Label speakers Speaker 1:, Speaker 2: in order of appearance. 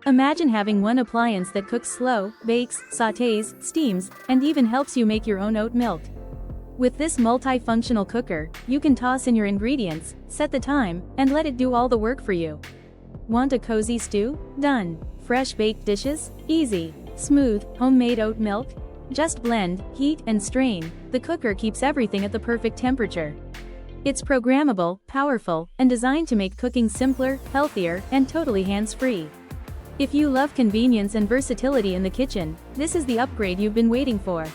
Speaker 1: Imagine having one appliance that cooks slow, bakes, sautés, steams, and even helps you make your own oat milk. With this multifunctional cooker, you can toss in your ingredients, set the time, and let it do all the work for you. Want a cozy stew? Done. Fresh baked dishes? Easy. Smooth, homemade oat milk? Just blend, heat, and strain. The cooker keeps everything at the perfect temperature. It's programmable, powerful, and designed to make cooking simpler, healthier, and totally hands-free. If you love convenience and versatility in the kitchen, this is the upgrade you've been waiting for.